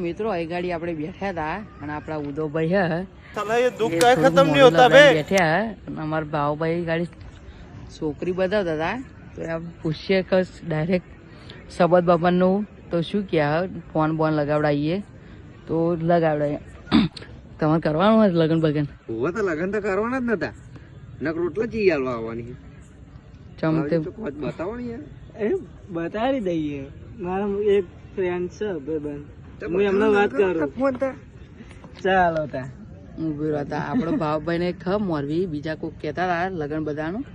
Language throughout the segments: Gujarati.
મિત્રો અહીં ગાડી આપણે બેઠા હતા અને આપણા ઉદોભાઈ હે साला ये दुख का खत्म नहीं होता बे બેઠા અને અમારા ભાવભાઈ ગાડી છોકરી બતાવતા હતા તો એમ પૂછીએ કે ડાયરેક્ટ સબત બાપાનું તો શું કહે ફોન બોન લગાવડાવીએ તો લગાવડાવીએ તમારે કરવાનું હોય લગન બગન હોવા તો લગન તો કરવાના જ નતા નક રોટલા ચી હાલવા આવવાની ચમતે બતાવવાની યાર એ બતાવી દઈએ મારા એક ફ્રેન્ડ છે ભાઈબંધ હું એમને વાત કરું ફોન તા ચાલો તા ઉભી હતા આપણો ભાવભાઈ ને ખબર મોરવી બીજા કોઈ કહેતા હતા લગન બધાનું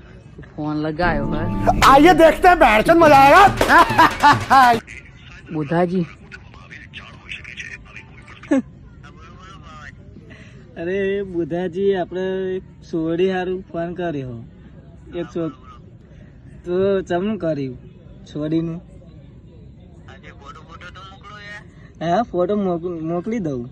ફોન લગાવ્યો હોય आइए देखते हैं बैठ मजा आएगा બુધાજી અરે બુધાજી આપણે સોડી હારું ફોન કર્યો એક તો ચમનું કર્યું છોડીનું હા ફોટો મોકલી દઉં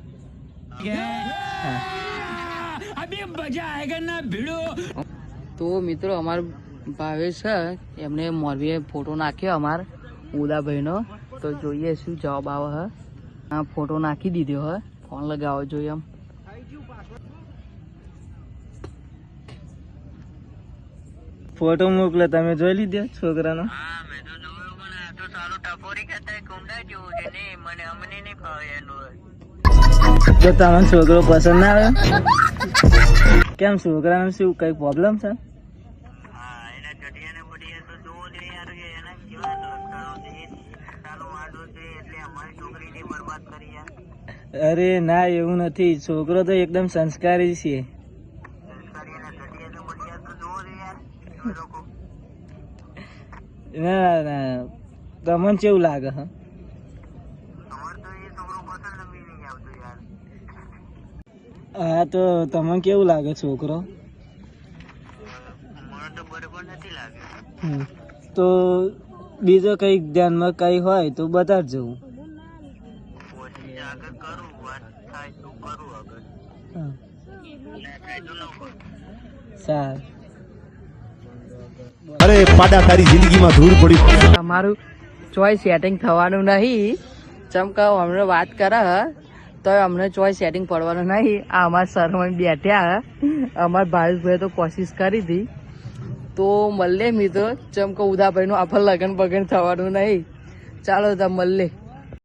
તો મિત્રો અમાર ભાવેશ છે એમને મોરવીએ ફોટો નાખ્યો અમાર ઉદાભાઈનો તો જોઈએ શું જવાબ આવે હે આ ફોટો નાખી દીધો હે ફોન લગાવો જોઈએ એમ ફોટો મોકલો તમે જોઈ લીધો છોકરાનો તો તમને છોકરો પસંદ ના આવે કેમ છોકરાને શું કઈ પ્રોબ્લેમ છે અરે ના એવું નથી છોકરો તો એકદમ સંસ્કારી છે ના ના તમને કેવું લાગે હા તો તમને કેવું લાગે છોકરો તો બીજો કઈ ધ્યાનમાં કઈ હોય તો બતાડજો સારું અરે પાડા તારી જિંદગીમાં ધૂળ પડી અમારું ચોઈસ સેટિંગ થવાનું નહીં ચમકાવ અમને વાત કરે તો અમને ચોઈસ સેટિંગ પડવાનું નહીં આ અમારા સરમાં બેઠ્યા અમારા ભાવેશભાઈ તો કોશિશ કરી હતી તો મળે મિત્રો ચમકો ઉદાભાઈનું આપણે લગન બગન થવાનું નહીં ચાલો તો મળે